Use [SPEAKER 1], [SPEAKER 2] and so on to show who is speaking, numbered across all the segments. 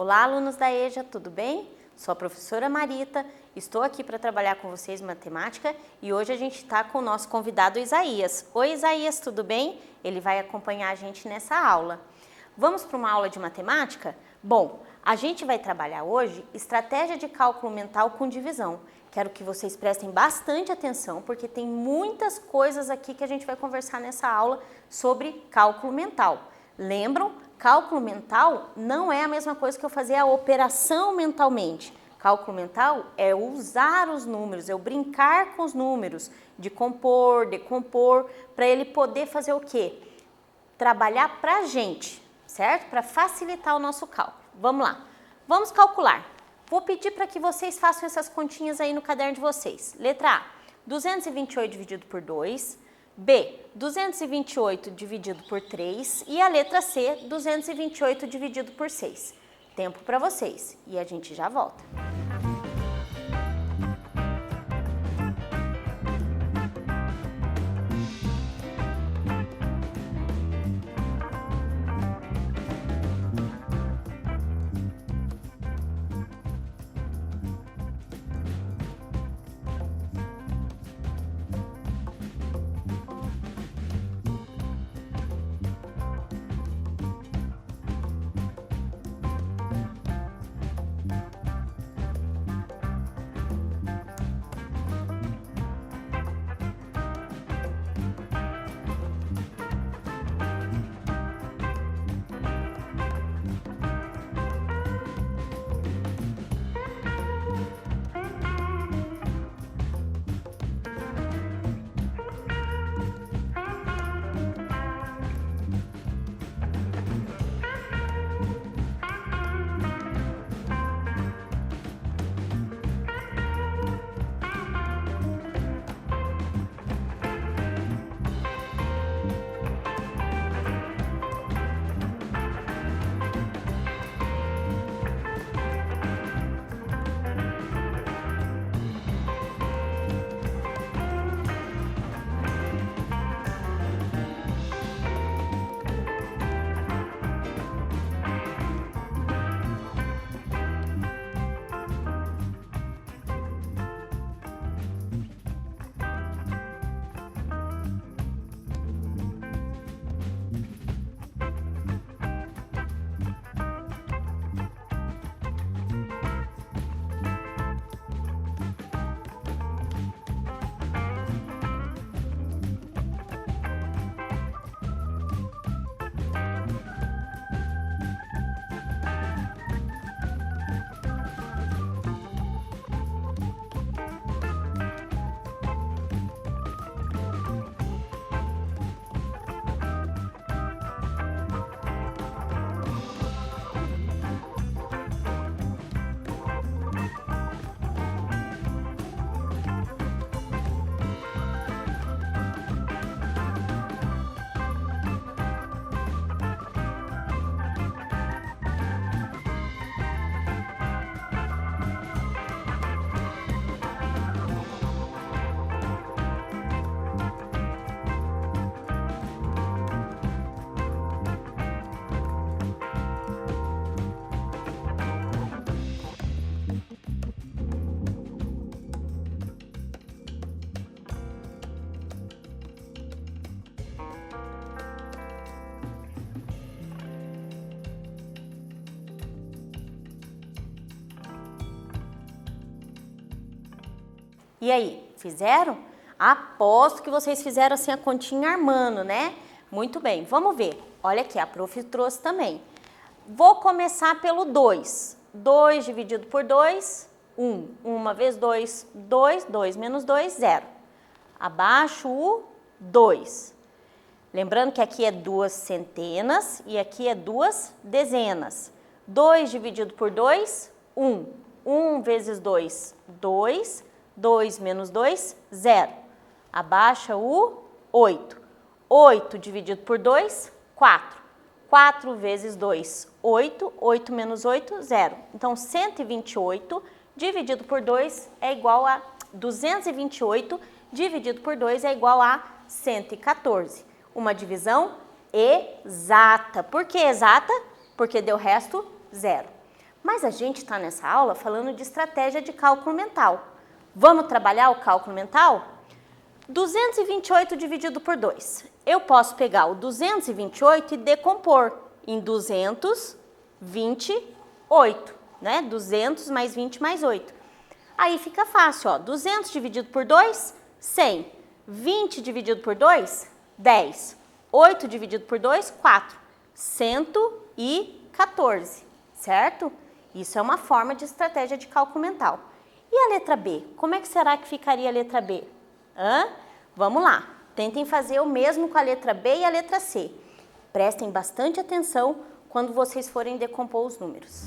[SPEAKER 1] Olá, alunos da EJA, tudo bem? Sou a professora Marita, estou aqui para trabalhar com vocês matemática e hoje a gente está com o nosso convidado Isaías. Oi, Isaías, tudo bem? Ele vai acompanhar a gente nessa aula. Vamos para uma aula de matemática? Bom, a gente vai trabalhar hoje estratégia de cálculo mental com divisão. Quero que vocês prestem bastante atenção porque tem muitas coisas aqui que a gente vai conversar nessa aula sobre cálculo mental. Lembram? Cálculo mental não é a mesma coisa que eu fazer a operação mentalmente. Cálculo mental é usar os números, é o brincar com os números, de compor, decompor, para ele poder fazer o quê? Trabalhar para a gente, certo? Para facilitar o nosso cálculo. Vamos lá. Vamos calcular. Vou pedir para que vocês façam essas continhas aí no caderno de vocês. Letra A, 228 dividido por 2. B, 228 dividido por 3 e a letra C, 228 dividido por 6. Tempo para vocês e a gente já volta. E aí, fizeram? Aposto que vocês fizeram assim a continha armando, né? Muito bem, vamos ver. Olha aqui, a prof trouxe também. Vou começar pelo 2. 2 dividido por 2, 1. 1 vezes 2, 2. 2 menos 2, 0. Abaixo o 2. Lembrando que aqui é 2 centenas e aqui é 2 dezenas. 2 dividido por 2, 1. 1 vezes 2, 2. 2 menos 2, 0. Abaixa o 8. 8 dividido por 2, 4. 4 vezes 2, 8. 8 menos 8, 0. Então, 128 dividido por 2 é igual a 228 dividido por 2 é igual a 114. Uma divisão exata. Por que exata? Porque deu resto zero. Mas a gente está nessa aula falando de estratégia de cálculo mental. Vamos trabalhar o cálculo mental? 228 dividido por 2. Eu posso pegar o 228 e decompor em 228, né? 200 mais 20 mais 8. Aí fica fácil, ó. 200 dividido por 2, 100. 20 dividido por 2, 10. 8 dividido por 2, 4. 114, certo? Isso é uma forma de estratégia de cálculo mental. E a letra B? Como é que será que ficaria a letra B? Vamos lá. Tentem fazer o mesmo com a letra B e a letra C. Prestem bastante atenção quando vocês forem decompor os números.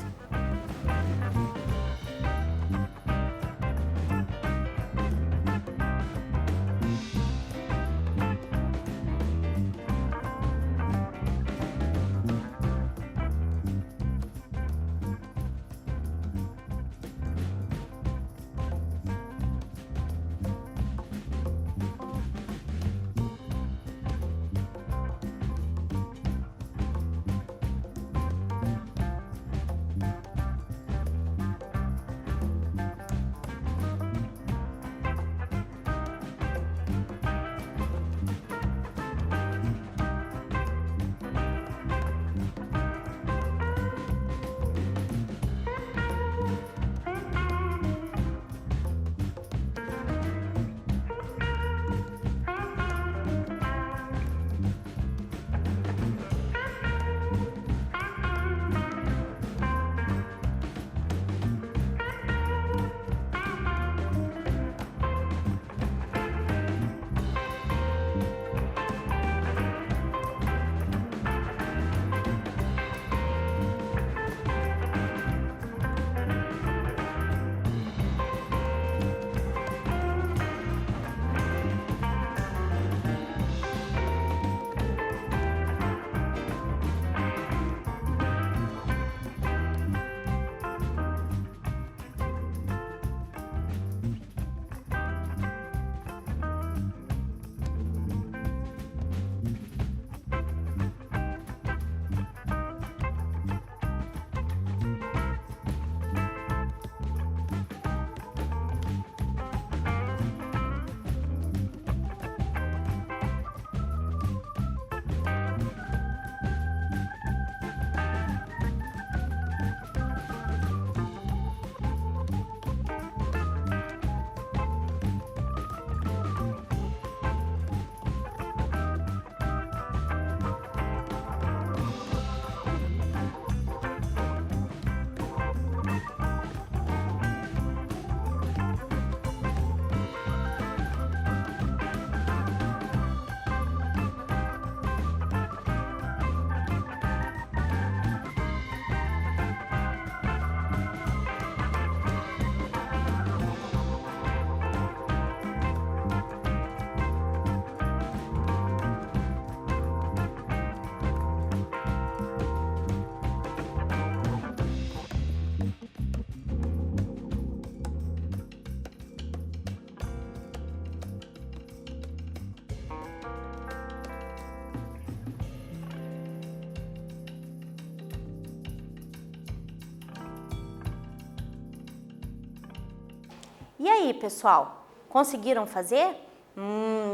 [SPEAKER 1] E aí, pessoal, conseguiram fazer?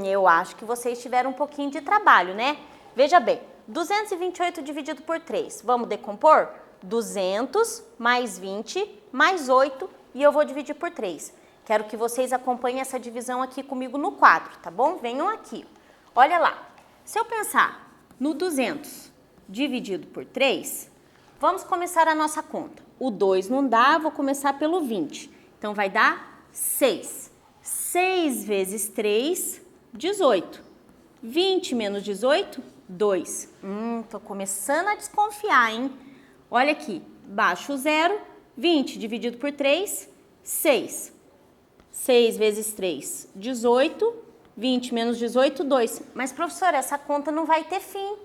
[SPEAKER 1] Eu acho que vocês tiveram um pouquinho de trabalho, né? Veja bem, 228 dividido por 3, vamos decompor? 200 mais 20 mais 8 e eu vou dividir por 3. Quero que vocês acompanhem essa divisão aqui comigo no quadro, tá bom? Venham aqui. Olha lá, se eu pensar no 200 dividido por 3, vamos começar a nossa conta. O 2 não dá, vou começar pelo 20. Então, vai dar 6. 6 vezes 3, 18. 20 menos 18, 2. Tô começando a desconfiar, hein? Olha aqui, baixo o zero, 20 dividido por 3, 6. 6 vezes 3, 18. 20 menos 18, 2. Mas, professora, essa conta não vai ter fim.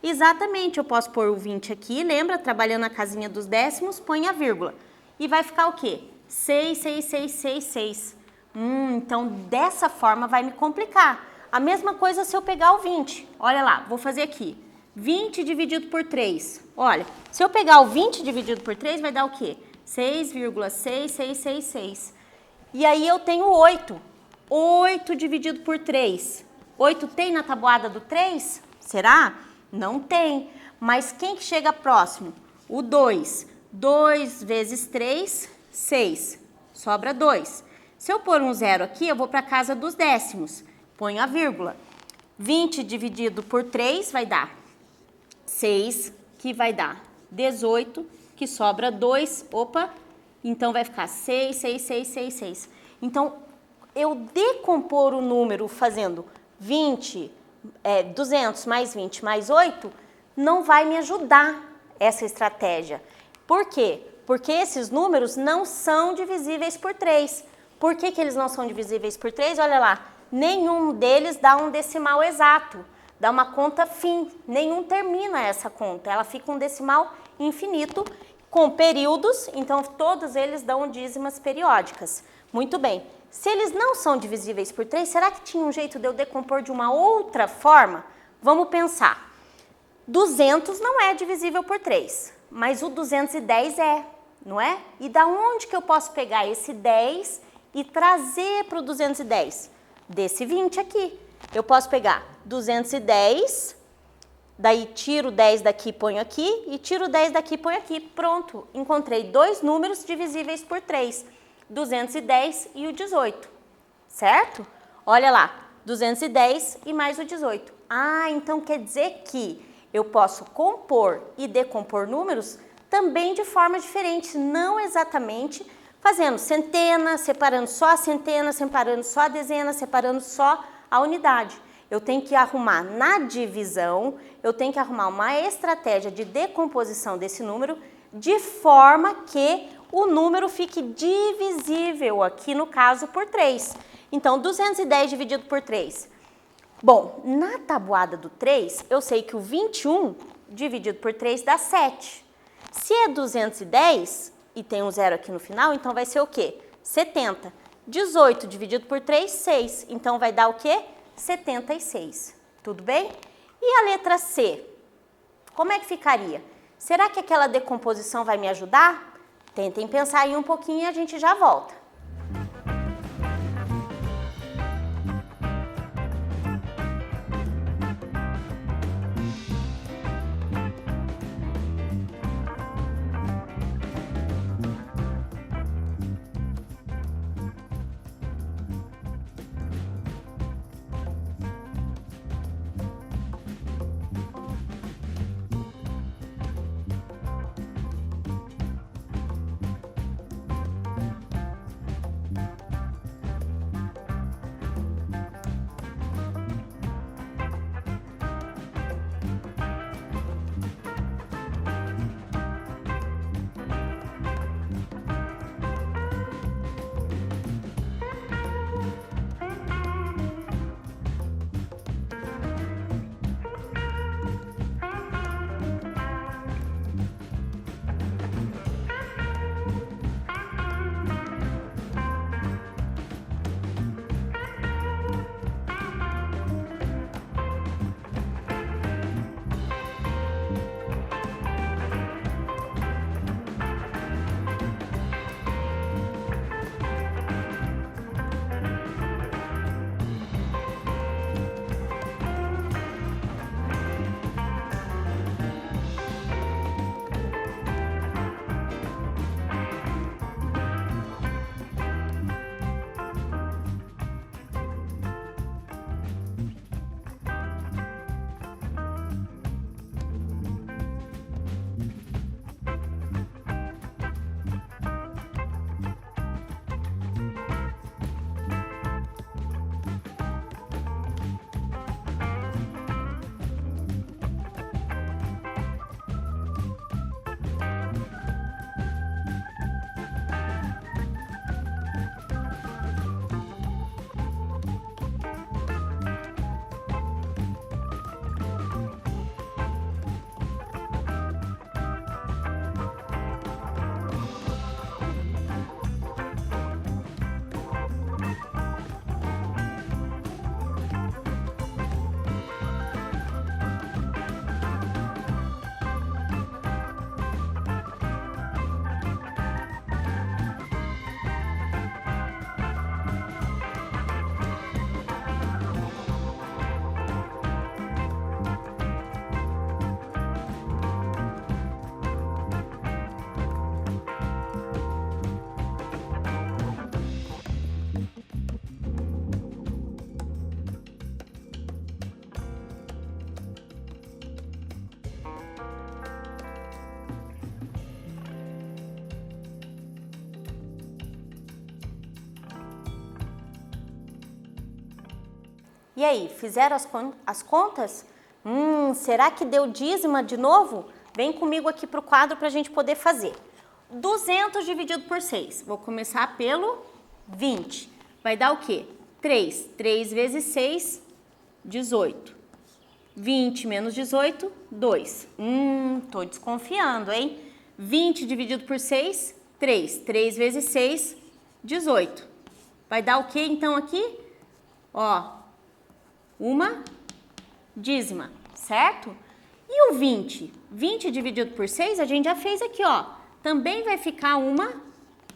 [SPEAKER 1] Exatamente, eu posso pôr o 20 aqui, lembra? Trabalhando a casinha dos décimos, põe a vírgula. E vai ficar o quê? 6, 6, 6, 6, 6. Então, dessa forma vai me complicar. A mesma coisa se eu pegar o 20. Olha lá, vou fazer aqui. 20 dividido por 3. Olha, se eu pegar o 20 dividido por 3, vai dar o quê? 6,6666. E aí eu tenho 8. 8 dividido por 3. 8 tem na tabuada do 3? Será? Não tem. Mas quem que chega próximo? O 2. 2 vezes 3, 6. Sobra 2. Se eu pôr um zero aqui, eu vou para a casa dos décimos. Ponho a vírgula. 20 dividido por 3 vai dar 6, que vai dar 18, que sobra 2. Opa, então vai ficar 6, 6, 6, 6, 6. Então, eu decompor o número fazendo 200 mais 20 mais 8, não vai me ajudar essa estratégia. Por quê? Porque esses números não são divisíveis por 3. Por que que eles não são divisíveis por 3? Olha lá, nenhum deles dá um decimal exato, dá uma conta fim, nenhum termina essa conta, ela fica um decimal infinito com períodos, então todos eles dão dízimas periódicas. Muito bem, se eles não são divisíveis por 3, será que tinha um jeito de eu decompor de uma outra forma? Vamos pensar. 200 não é divisível por 3, mas o 210 é, não é? E da onde que eu posso pegar esse 10 e trazer para o 210? Desse 20 aqui. Eu posso pegar 210, daí tiro 10 daqui, ponho aqui, e tiro 10 daqui, ponho aqui. Pronto, encontrei dois números divisíveis por 3, 210 e o 18, certo? Olha lá, 210 e mais o 18. Ah, então quer dizer que eu posso compor e decompor números também de forma diferente, não exatamente fazendo centena, separando só a centena, separando só a dezena, separando só a unidade. Eu tenho que arrumar na divisão, eu tenho que arrumar uma estratégia de decomposição desse número de forma que o número fique divisível, aqui no caso por 3. Então, 210 dividido por 3. Bom, na tabuada do 3, eu sei que o 21 dividido por 3 dá 7. Se é 210 e tem um zero aqui no final, então vai ser o quê? 70. 18 dividido por 3, 6. Então vai dar o quê? 76. Tudo bem? E a letra C? Como é que ficaria? Será que aquela decomposição vai me ajudar? Tentem pensar aí um pouquinho e a gente já volta. E aí, fizeram as contas? Será que deu dízima de novo? Vem comigo aqui para o quadro para a gente poder fazer. 200 dividido por 6. Vou começar pelo 20. Vai dar o quê? 3. 3 vezes 6, 18. 20 menos 18, 2. Tô desconfiando, hein? 20 dividido por 6, 3. 3 vezes 6, 18. Vai dar o quê então aqui? Ó, uma dízima, certo? E o 20? 20 dividido por 6, a gente já fez aqui, ó. Também vai ficar uma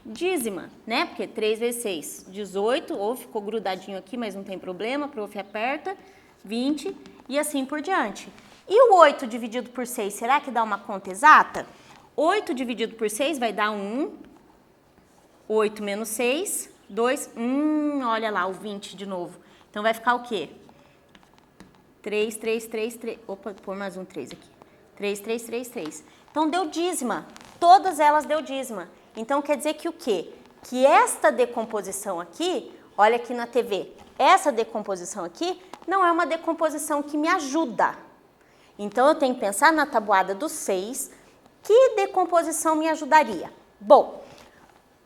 [SPEAKER 1] dízima, né? Porque 3 vezes 6, 18, ou ficou grudadinho aqui, mas não tem problema, prof. Aperta, 20 e assim por diante. E o 8 dividido por 6, será que dá uma conta exata? 8 dividido por 6 vai dar 1, 8 menos 6, 2, olha lá o 20 de novo. Então vai ficar o quê? 3, 3, 3, 3, opa, pôr mais um 3 aqui. 3, 3, 3, 3. Então deu dízima, todas elas deu dízima. Então quer dizer que o quê? Que esta decomposição aqui, olha aqui na TV, essa decomposição aqui não é uma decomposição que me ajuda. Então eu tenho que pensar na tabuada do 6, que decomposição me ajudaria? Bom,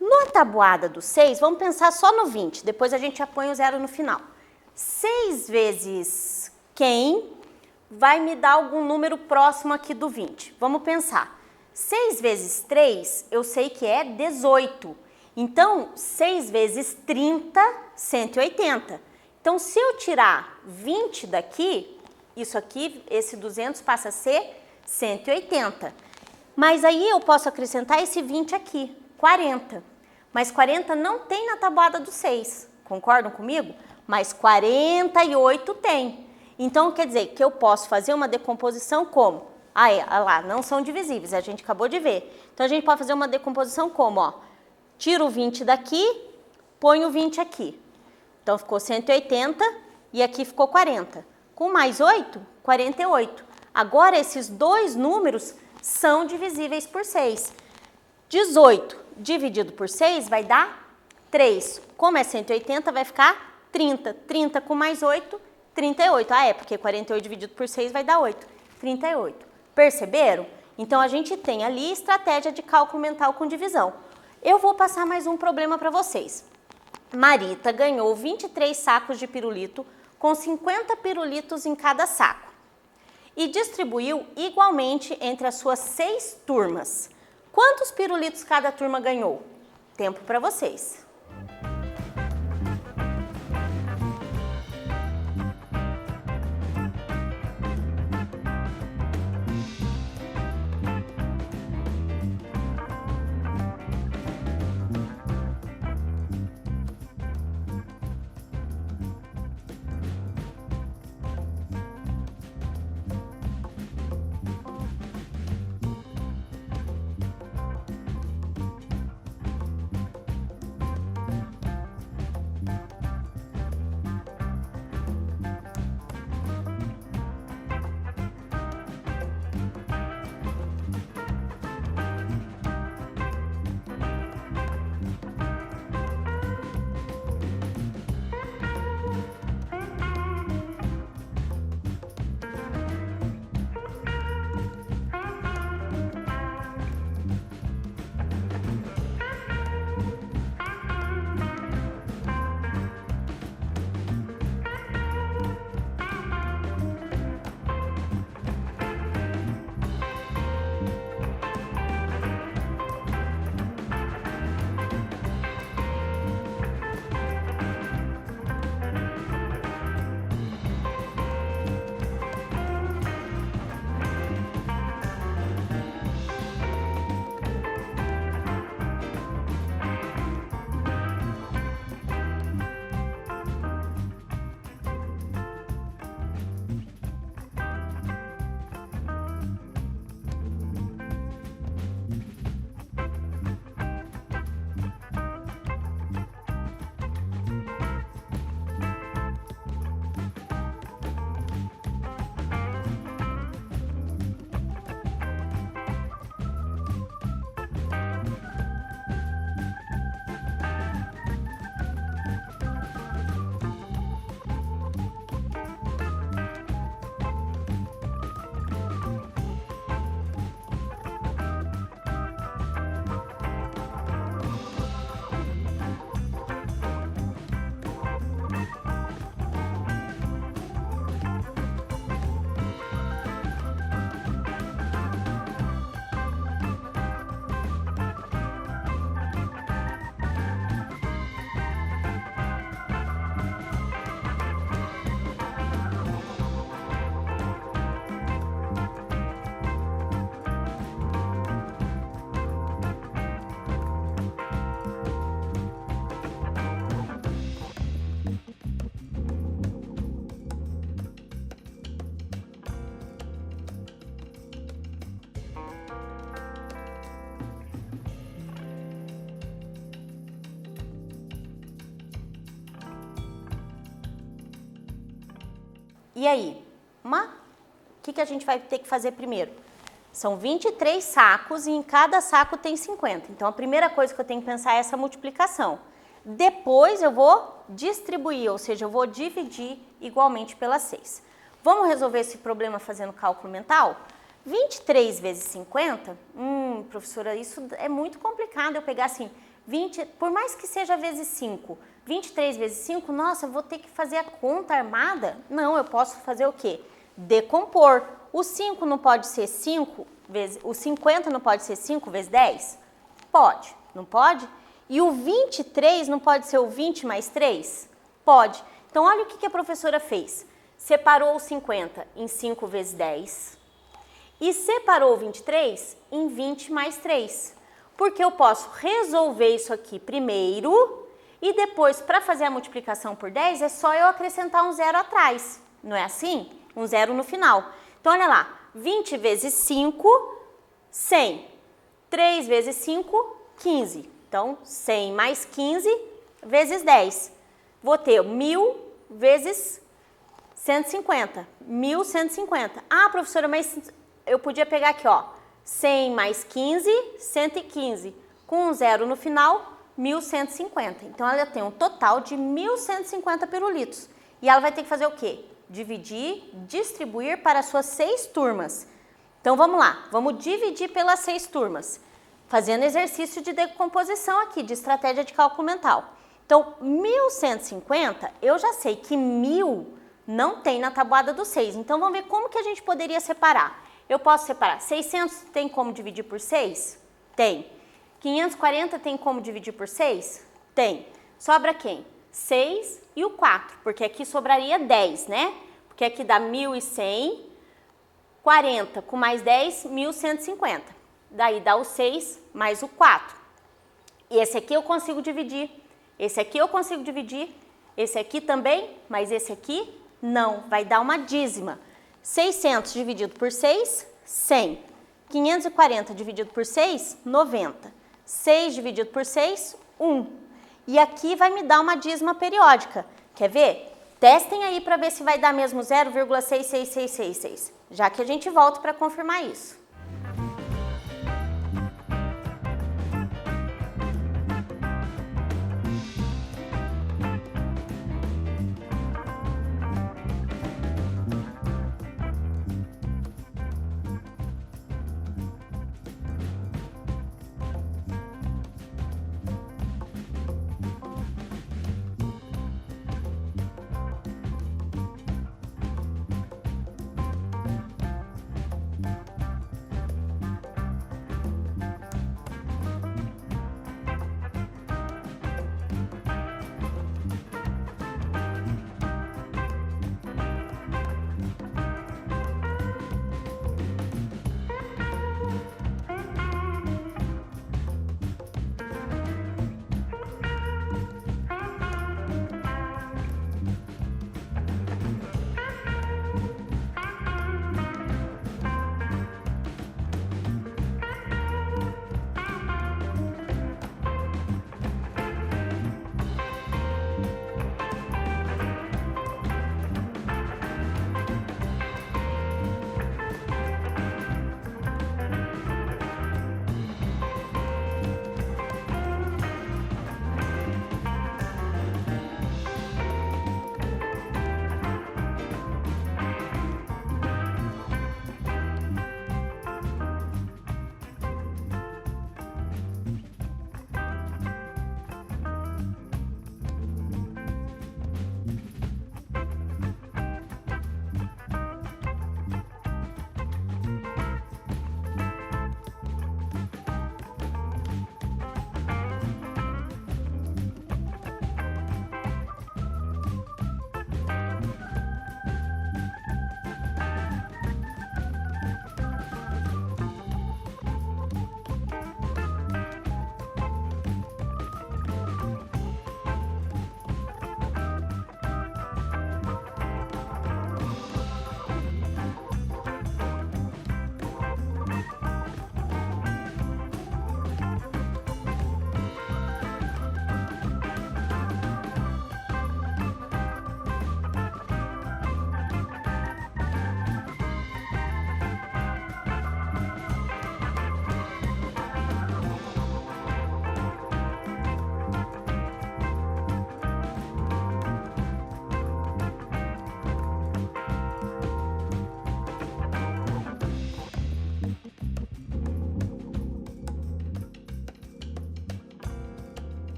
[SPEAKER 1] na tabuada do 6, vamos pensar só no 20, depois a gente já põe o 0 no final. 6 vezes quem vai me dar algum número próximo aqui do 20. Vamos pensar. 6 vezes 3, eu sei que é 18. Então, 6 vezes 30, 180. Então, se eu tirar 20 daqui, isso aqui, esse 200 passa a ser 180. Mas aí eu posso acrescentar esse 20 aqui, 40. Mas 40 não tem na tabuada do 6. Concordam comigo? Mas 48 tem. Então, quer dizer que eu posso fazer uma decomposição como? Olha lá, não são divisíveis, a gente acabou de ver. Então, a gente pode fazer uma decomposição como, ó, tiro o 20 daqui, ponho o 20 aqui. Então, ficou 180 e aqui ficou 40. Com mais 8, 48. Agora, esses dois números são divisíveis por 6. 18 dividido por 6 vai dar 3. Como é 180, vai ficar 30. 30 com mais 8, 38. Ah, é, porque 48 dividido por 6 vai dar 8. 38. Perceberam? Então, a gente tem ali estratégia de cálculo mental com divisão. Eu vou passar mais um problema para vocês. Marita ganhou 23 sacos de pirulito com 50 pirulitos em cada saco e distribuiu igualmente entre as suas 6 turmas. Quantos pirulitos cada turma ganhou? Tempo para vocês. E aí? O que a gente vai ter que fazer primeiro? São 23 sacos e em cada saco tem 50. Então, a primeira coisa que eu tenho que pensar é essa multiplicação. Depois, eu vou distribuir, ou seja, eu vou dividir igualmente pela 6. Vamos resolver esse problema fazendo cálculo mental? 23 vezes 50? Professora, isso é muito complicado eu pegar assim, 20, por mais que seja vezes 5, 23 vezes 5, nossa, eu vou ter que fazer a conta armada? Não, eu posso fazer o quê? Decompor. O 5 não pode ser 5 vezes, o 50 não pode ser 5 vezes 10? Pode, não pode? E o 23 não pode ser o 20 mais 3? Pode. Então, olha o que a professora fez. Separou o 50 em 5 vezes 10 e separou o 23 em 20 mais 3. Porque eu posso resolver isso aqui primeiro e depois, para fazer a multiplicação por 10, é só eu acrescentar um zero atrás. Não é assim? Um zero no final. Então, olha lá. 20 vezes 5, 100. 3 vezes 5, 15. Então, 100 mais 15 vezes 10. Vou ter 1.000 vezes 150. 1.150. Ah, professora, mas eu podia pegar aqui, ó. 100 mais 15, 115. Com um zero no final, 1.150. Então, ela tem um total de 1.150 pirulitos. E ela vai ter que fazer o quê? Dividir, distribuir para as suas 6 turmas. Então, vamos lá. Vamos dividir pelas 6 turmas. Fazendo exercício de decomposição aqui, de estratégia de cálculo mental. Então, 1.150, eu já sei que 1.000 não tem na tabuada do 6. Então, vamos ver como que a gente poderia separar. Eu posso separar. 600 tem como dividir por 6? Tem. 540 tem como dividir por 6? Tem. Sobra quem? 6 e o 4, porque aqui sobraria 10, né? Porque aqui dá 1.100, 40 com mais 10, 1.150. Daí dá o 6 mais o 4. E esse aqui eu consigo dividir. Esse aqui eu consigo dividir. Esse aqui também, mas esse aqui não. Vai dar uma dízima. 600 dividido por 6, 100. 540 dividido por 6, 90. 6 dividido por 6, 1. E aqui vai me dar uma dízima periódica. Quer ver? Testem aí para ver se vai dar mesmo 0,66666. Já que a gente volta para confirmar isso.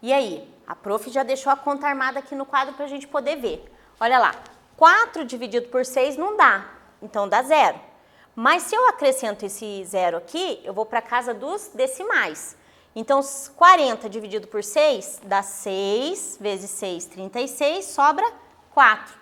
[SPEAKER 1] E aí? A prof já deixou a conta armada aqui no quadro para a gente poder ver. Olha lá, 4 dividido por 6 não dá, então dá 0. Mas se eu acrescento esse 0 aqui, eu vou para a casa dos decimais. Então, 40 dividido por 6 dá 6 vezes 6, 36, sobra 4.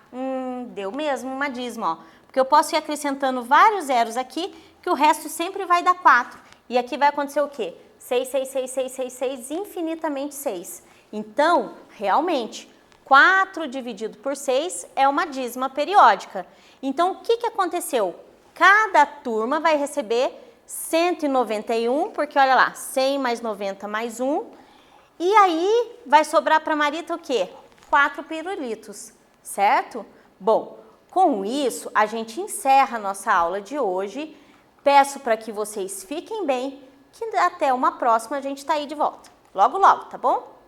[SPEAKER 1] Deu mesmo uma dízima, ó. Porque eu posso ir acrescentando vários zeros aqui, que o resto sempre vai dar 4. E aqui vai acontecer o quê? 6, 6, 6, 6, 6, 6, infinitamente 6. Então, realmente, 4 dividido por 6 é uma dízima periódica. Então, o que aconteceu? Cada turma vai receber 191, porque olha lá, 100 mais 90 mais 1. E aí, vai sobrar para a Marita o quê? 4 pirulitos, certo? Bom, com isso, a gente encerra a nossa aula de hoje. Peço para que vocês fiquem bem, que até uma próxima a gente está aí de volta. Logo, logo, tá bom?